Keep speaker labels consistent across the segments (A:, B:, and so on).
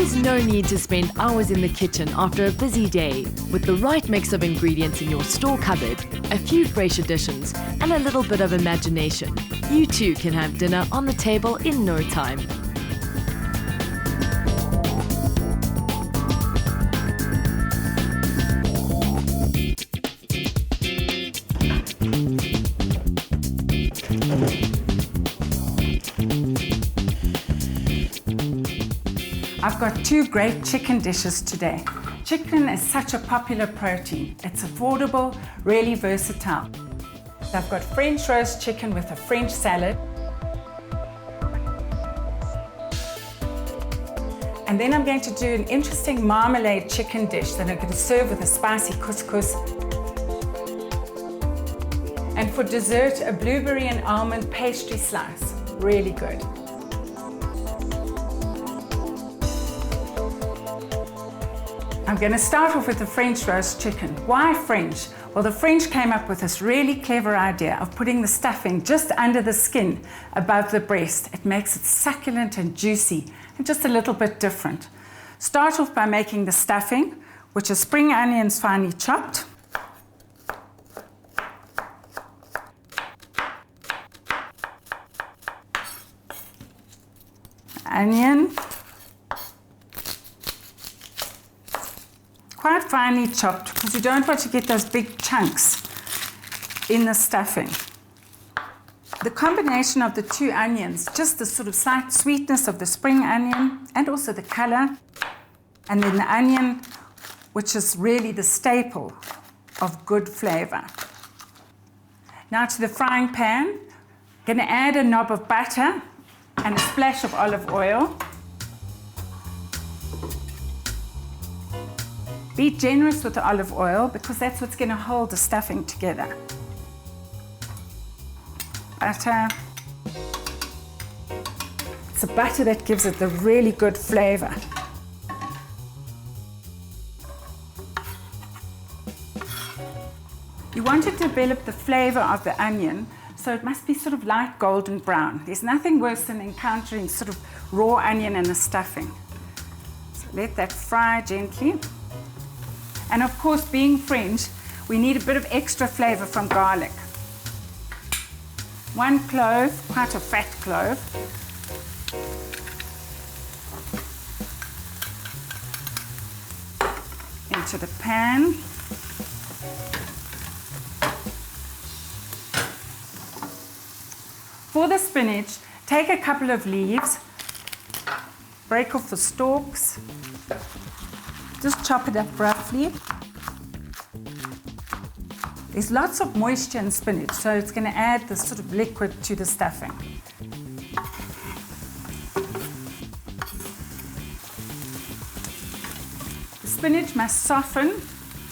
A: There's no need to spend hours in the kitchen after a busy day. With the right mix of ingredients in your store cupboard, a few fresh additions, and a little bit of imagination, you too can have dinner on the table in no time.
B: I've got two great chicken dishes today. Chicken is such a popular protein. It's affordable, really versatile. I've got French roast chicken with a French salad. And then I'm going to do an interesting marmalade chicken dish that I'm going to serve with a spicy couscous. And for dessert, a blueberry and almond pastry slice. Really good. I'm going to start off with the French roast chicken. Why French? Well, the French came up with this really clever idea of putting the stuffing just under the skin above the breast. It makes it succulent and juicy and just a little bit different. Start off by making the stuffing, which is spring onions finely chopped, onion, quite finely chopped because you don't want to get those big chunks in the stuffing. The combination of the two onions, just the sort of slight sweetness of the spring onion and also the color, and then the onion, which is really the staple of good flavor. Now to the frying pan, going to add a knob of butter and a splash of olive oil. Be generous with the olive oil because that's what's going to hold the stuffing together. Butter. It's the butter that gives it the really good flavor. You want to develop the flavor of the onion, so it must be sort of light golden brown. There's nothing worse than encountering sort of raw onion in the stuffing. So let that fry gently. And of course, being French, we need a bit of extra flavor from garlic. 1 clove, quite a fat clove. Into the pan. For the spinach, take a couple of leaves, break off the stalks. Just chop it up roughly. There's lots of moisture in spinach, so it's going to add this sort of liquid to the stuffing. The spinach must soften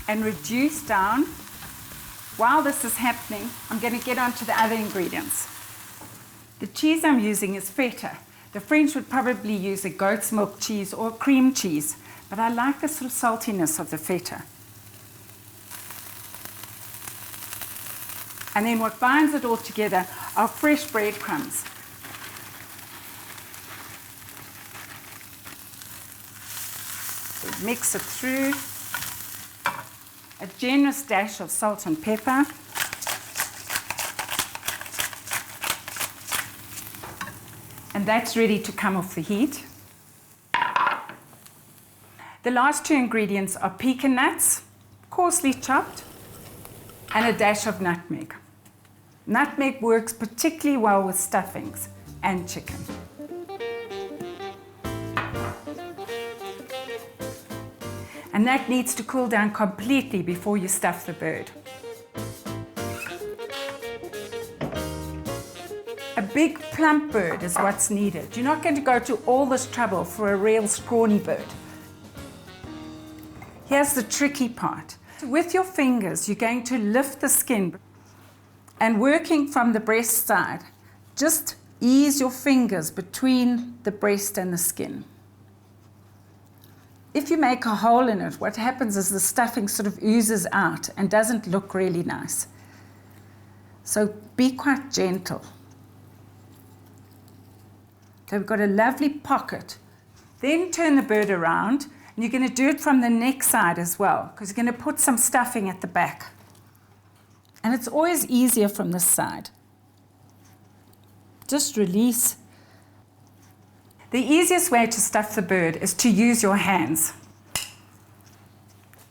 B: and reduce down. While this is happening, I'm going to get on to the other ingredients. The cheese I'm using is feta. The French would probably use a goat's milk cheese or cream cheese, but I like the sort of saltiness of the feta. And then what binds it all together are fresh breadcrumbs. So mix it through. A generous dash of salt and pepper. And that's ready to come off the heat. The last two ingredients are pecan nuts, coarsely chopped, and a dash of nutmeg. Nutmeg works particularly well with stuffings and chicken. And that needs to cool down completely before you stuff the bird. A big plump bird is what's needed. You're not going to go to all this trouble for a real scrawny bird. Here's the tricky part. With your fingers, you're going to lift the skin and working from the breast side, just ease your fingers between the breast and the skin. If you make a hole in it, what happens is the stuffing sort of oozes out and doesn't look really nice. So be quite gentle. So we've got a lovely pocket. Then turn the bird around, and you're going to do it from the neck side as well, because you're going to put some stuffing at the back. And it's always easier from this side. Just release. The easiest way to stuff the bird is to use your hands.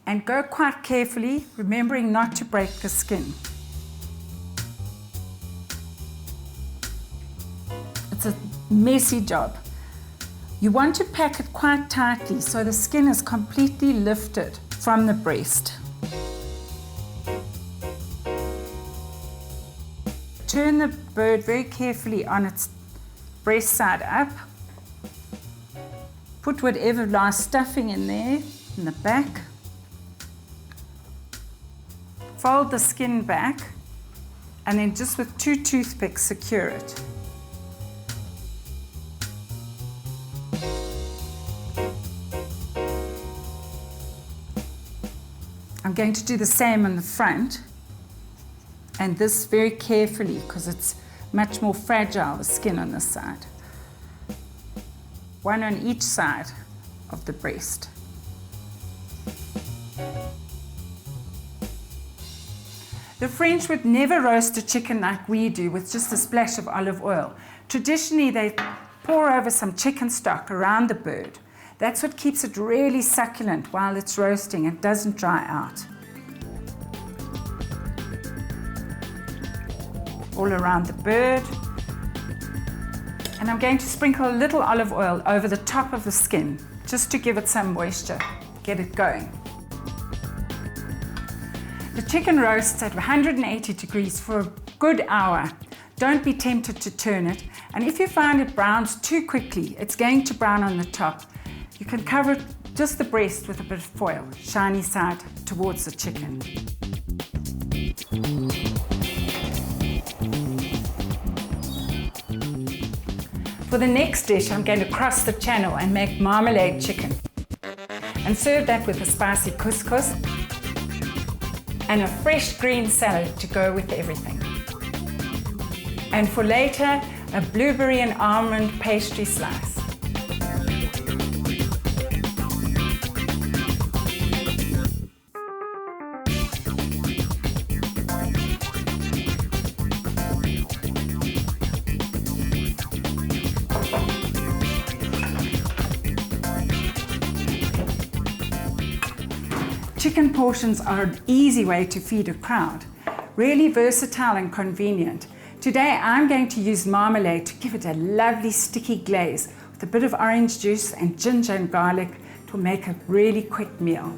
B: And go quite carefully, remembering not to break the skin. It's a messy job. You want to pack it quite tightly so the skin is completely lifted from the breast. Turn the bird very carefully on its breast side up. Put whatever last stuffing in there, in the back. Fold the skin back, and then just with 2 toothpicks secure it. I'm going to do the same on the front, and this very carefully because it's much more fragile, the skin on this side. One on each side of the breast. The French would never roast a chicken like we do with just a splash of olive oil. Traditionally, they pour over some chicken stock around the bird. That's what keeps it really succulent while it's roasting and doesn't dry out. All around the bird. And I'm going to sprinkle a little olive oil over the top of the skin, just to give it some moisture, get it going. The chicken roasts at 180 degrees for a good hour. Don't be tempted to turn it. And if you find it browns too quickly, it's going to brown on the top. You can cover just the breast with a bit of foil, shiny side towards the chicken. For the next dish, I'm going to cross the channel and make marmalade chicken. And serve that with a spicy couscous and a fresh green salad to go with everything. And for later, a blueberry and almond pastry slice. Chicken portions are an easy way to feed a crowd, really versatile and convenient. Today I'm going to use marmalade to give it a lovely sticky glaze with a bit of orange juice and ginger and garlic to make a really quick meal.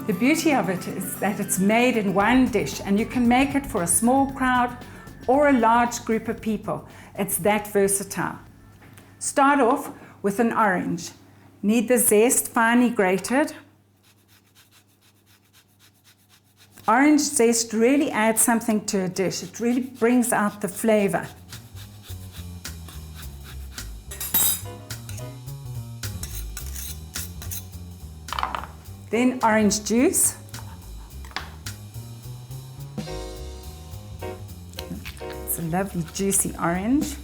B: The beauty of it is that it's made in one dish and you can make it for a small crowd or a large group of people. It's that versatile. Start off with an orange. Need the zest finely grated. Orange zest really adds something to a dish. It really brings out the flavor. Then orange juice. It's a lovely juicy orange.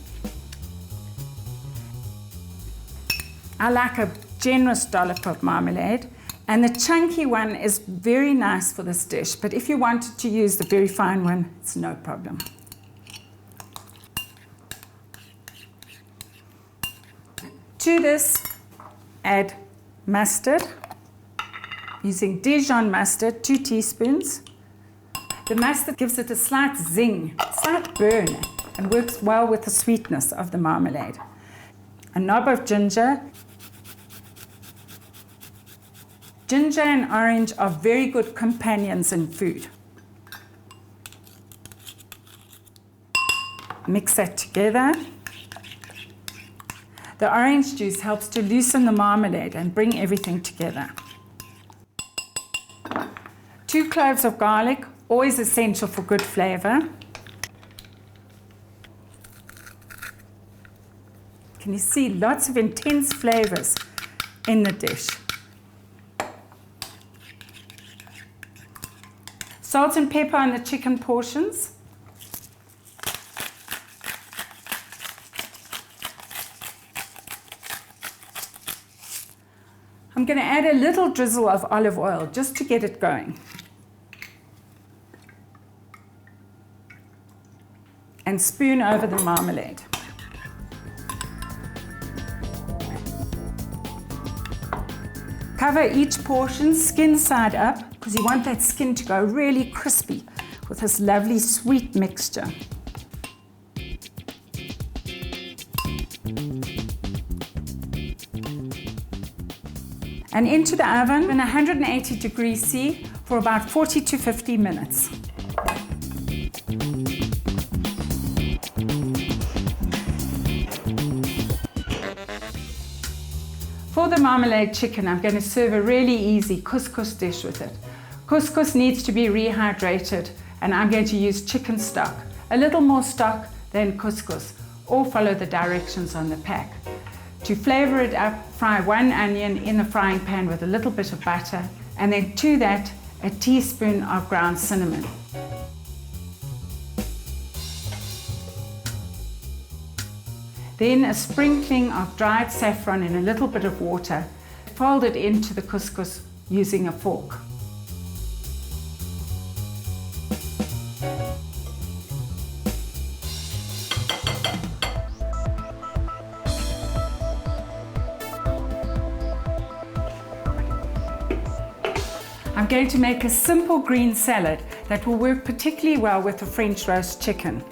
B: I like a generous dollop of marmalade, and the chunky one is very nice for this dish, but if you wanted to use the very fine one, it's no problem. To this, add mustard, using Dijon mustard, 2 teaspoons. The mustard gives it a slight zing, slight burn, and works well with the sweetness of the marmalade. A knob of ginger. Ginger and orange are very good companions in food. Mix that together. The orange juice helps to loosen the marmalade and bring everything together. 2 cloves of garlic, always essential for good flavor. Can you see lots of intense flavors in the dish? Salt and pepper on the chicken portions. I'm going to add a little drizzle of olive oil just to get it going. And spoon over the marmalade. Cover each portion skin side up because you want that skin to go really crispy with this lovely sweet mixture. And into the oven in 180 degrees C for about 40 to 50 minutes. For the marmalade chicken, I'm going to serve a really easy couscous dish with it. Couscous needs to be rehydrated, and I'm going to use chicken stock. A little more stock than couscous, or follow the directions on the pack. To flavor it up, fry 1 onion in the frying pan with a little bit of butter, and then to that, a teaspoon of ground cinnamon. Then a sprinkling of dried saffron in a little bit of water. Fold it into the couscous using a fork. I'm going to make a simple green salad that will work particularly well with the French roast chicken.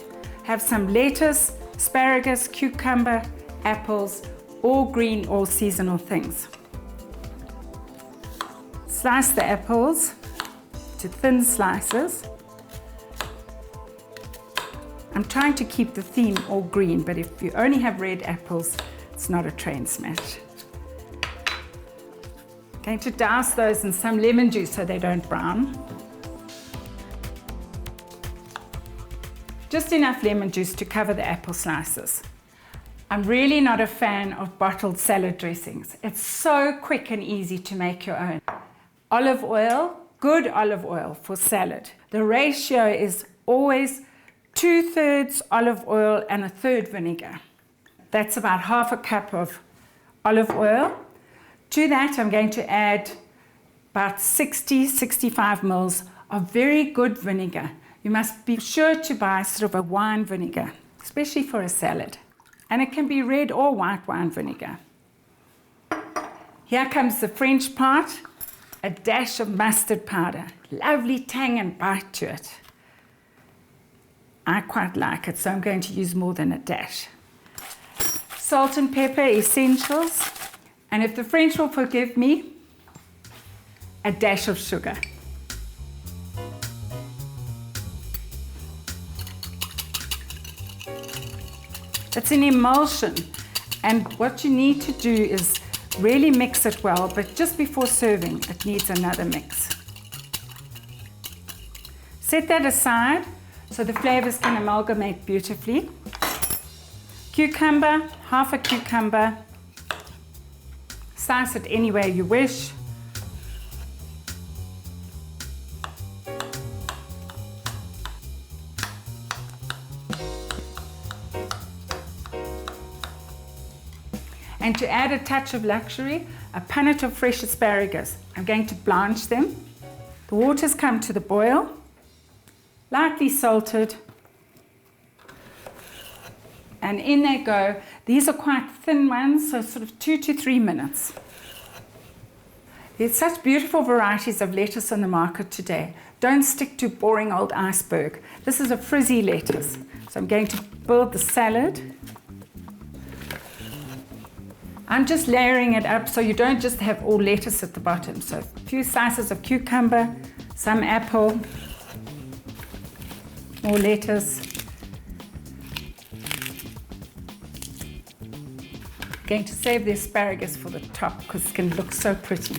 B: Have some lettuce, asparagus, cucumber, apples, all green or seasonal things. Slice the apples to thin slices. I'm trying to keep the theme all green, but if you only have red apples, it's not a train smash. Going to douse those in some lemon juice so they don't brown. Just enough lemon juice to cover the apple slices. I'm really not a fan of bottled salad dressings. It's so quick and easy to make your own. Olive oil, good olive oil for salad. The ratio is always 2/3 olive oil and 1/3 vinegar. That's about half a cup of olive oil. To that, I'm going to add about 65 ml of very good vinegar. You must be sure to buy sort of a wine vinegar, especially for a salad. And it can be red or white wine vinegar. Here comes the French part, a dash of mustard powder. Lovely tang and bite to it. I quite like it, so I'm going to use more than a dash. Salt and pepper essentials. And if the French will forgive me, a dash of sugar. It's an emulsion, and what you need to do is really mix it well, but just before serving, it needs another mix. Set that aside so the flavors can amalgamate beautifully. Cucumber, half a cucumber. Slice it any way you wish. And to add a touch of luxury, a punnet of fresh asparagus. I'm going to blanch them. The water's come to the boil, lightly salted. And in they go. These are quite thin ones, so sort of 2 to 3 minutes. There's such beautiful varieties of lettuce on the market today. Don't stick to boring old iceberg. This is a frizzy lettuce. So I'm going to build the salad. I'm just layering it up so you don't just have all lettuce at the bottom. So a few slices of cucumber, some apple, more lettuce. Going to save the asparagus for the top because it can look so pretty.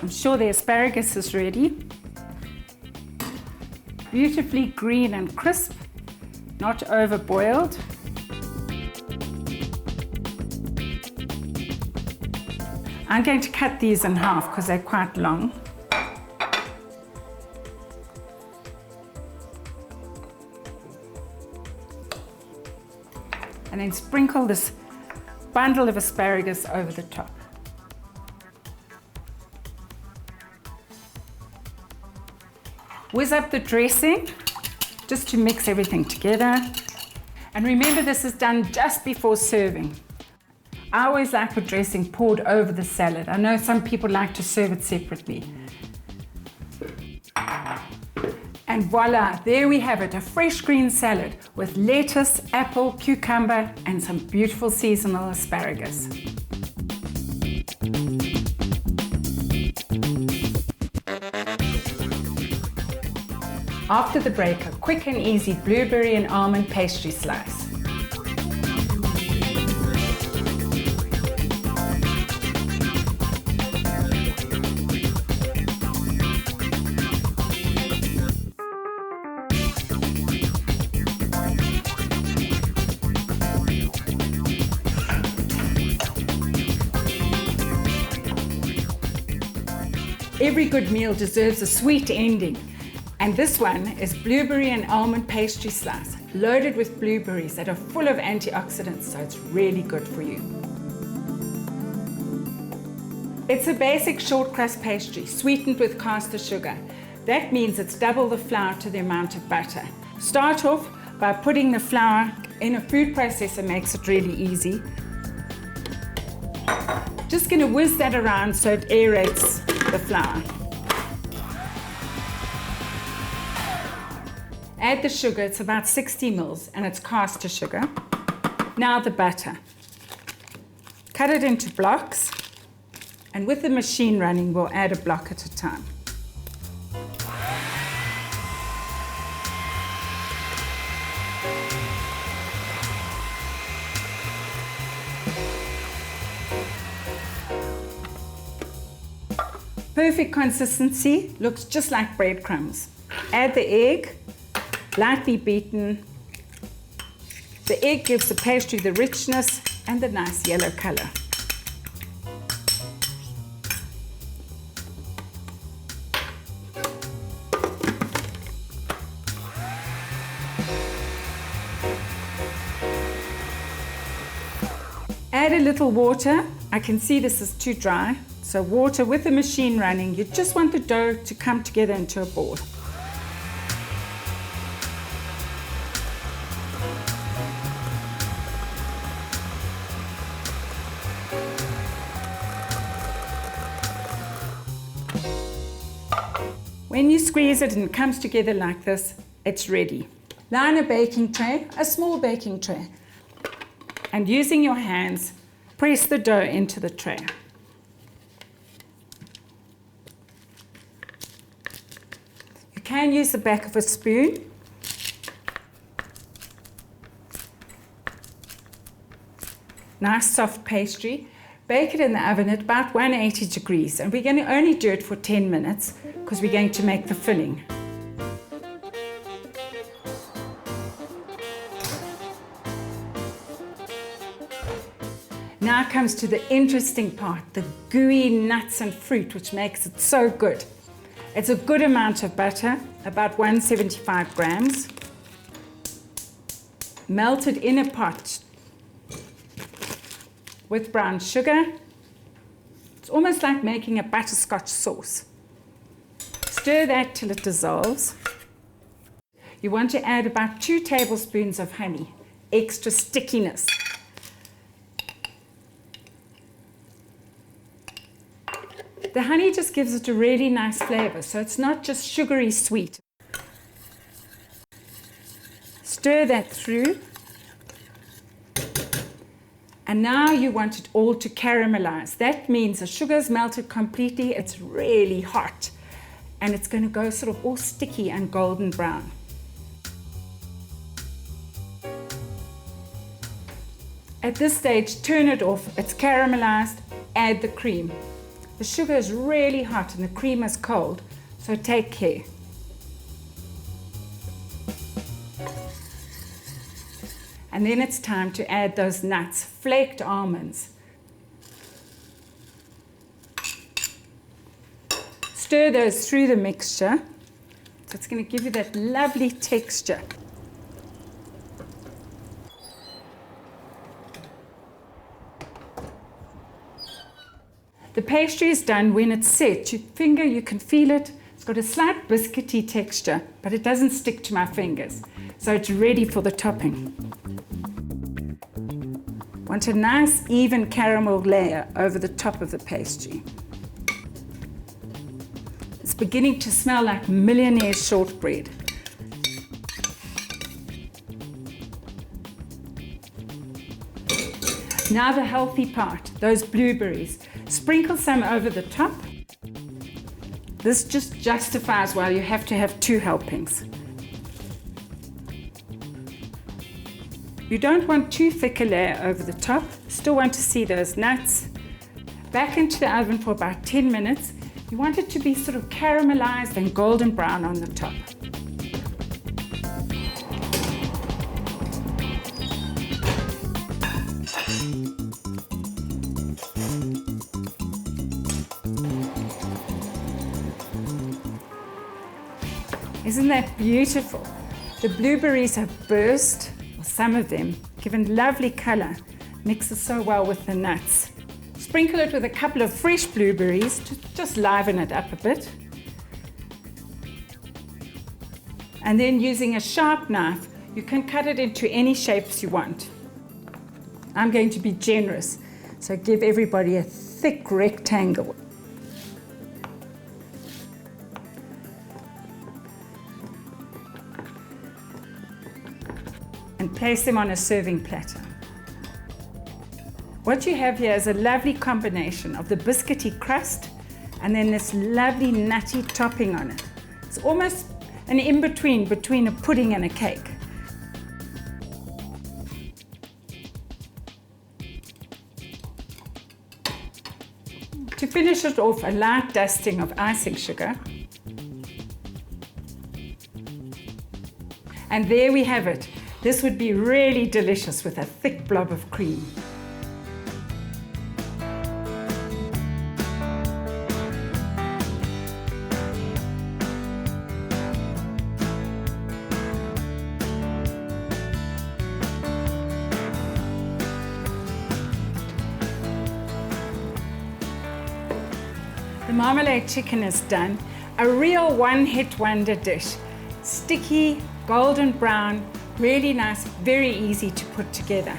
B: I'm sure the asparagus is ready. Beautifully green and crisp, not over-boiled. I'm going to cut these in half because they're quite long. and then sprinkle this bundle of asparagus over the top. Whiz up the dressing just to mix everything together. And remember, this is done just before serving. I always like the dressing poured over the salad. I know some people like to serve it separately. And voila, there we have it, a fresh green salad with lettuce, apple, cucumber, and some beautiful seasonal asparagus. After the break, a quick and easy blueberry and almond pastry slice. Every good meal deserves a sweet ending. And this one is blueberry and almond pastry slice, loaded with blueberries that are full of antioxidants, so it's really good for you. It's a basic short crust pastry, sweetened with caster sugar. That means it's double the flour to the amount of butter. Start off by putting the flour in a food processor, makes it really easy. Just going to whiz that around so it aerates the flour. Add the sugar, it's about 60 mils, and it's caster sugar. Now the butter. Cut it into blocks, and with the machine running, we'll add a block at a time. Perfect consistency, looks just like breadcrumbs. Add the egg, lightly beaten. The egg gives the pastry the richness and the nice yellow color. Add a little water. I can see this is too dry, so water with the machine running. You just want the dough to come together into a ball. When you squeeze it and it comes together like this, it's ready. Line a baking tray, a small baking tray, and using your hands, press the dough into the tray. You can use the back of a spoon. Nice soft pastry. Bake it in the oven at about 180 degrees, and we're going to only do it for 10 minutes because we're going to make the filling. Now comes to the interesting part, the gooey nuts and fruit, which makes it so good. It's a good amount of butter, about 175 grams, melted in a pot with brown sugar. It's almost like making a butterscotch sauce. Stir that till it dissolves. You want to add about 2 tablespoons of honey, extra stickiness. The honey just gives it a really nice flavor, so it's not just sugary sweet. Stir that through. And now you want it all to caramelize. That means the sugar's melted completely, it's really hot, and it's going to go sort of all sticky and golden brown. At this stage, turn it off. It's caramelized. Add the cream. The sugar is really hot and the cream is cold, so take care. And then it's time to add those nuts, flaked almonds. Stir those through the mixture. So it's going to give you that lovely texture. The pastry is done when it's set. You can feel it. It's got a slight biscuity texture, but it doesn't stick to my fingers. So it's ready for the topping. Want a nice even caramel layer over the top of the pastry. It's beginning to smell like millionaire shortbread. Now the healthy part, those blueberries. Sprinkle some over the top. This just justifies why you have to have 2 helpings. You don't want too thick a layer over the top. Still want to see those nuts. Back into the oven for about 10 minutes. You want it to be sort of caramelized and golden brown on the top. Isn't that beautiful? The blueberries have burst, or some of them, given lovely color, mixes so well with the nuts. Sprinkle it with a couple of fresh blueberries to just liven it up a bit. And then using a sharp knife, you can cut it into any shapes you want. I'm going to be generous, so give everybody a thick rectangle. And place them on a serving platter. What you have here is a lovely combination of the biscuity crust and then this lovely nutty topping on it. It's almost an in-between between a pudding and a cake. To finish it off, a light dusting of icing sugar. And there we have it. This would be really delicious with a thick blob of cream. The marmalade chicken is done. A real one-hit wonder dish. Sticky, golden brown, really nice, very easy to put together.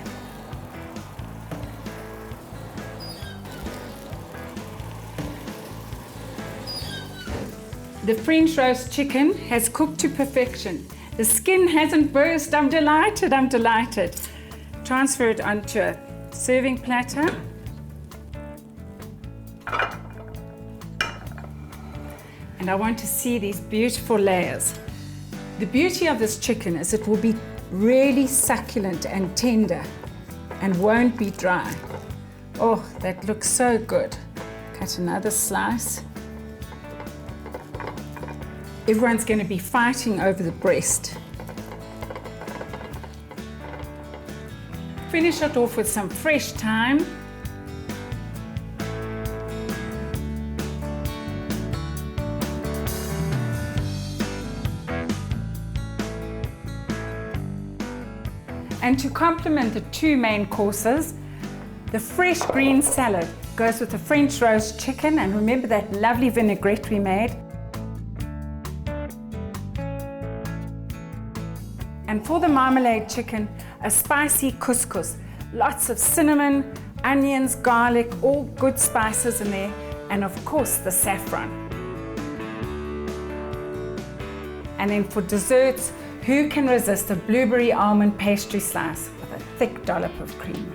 B: The French roast chicken has cooked to perfection. The skin hasn't burst. I'm delighted, I'm delighted. Transfer it onto a serving platter. And I want to see these beautiful layers. The beauty of this chicken is it will be really succulent and tender and won't be dry. Oh, that looks so good. Cut another slice. Everyone's going to be fighting over the breast. Finish it off with some fresh thyme. And to complement the 2 main courses, the fresh green salad goes with the French roast chicken, and remember that lovely vinaigrette we made. And for the marmalade chicken, a spicy couscous, lots of cinnamon, onions, garlic, all good spices in there, and of course the saffron. And then for desserts, who can resist a blueberry almond pastry slice with a thick dollop of cream?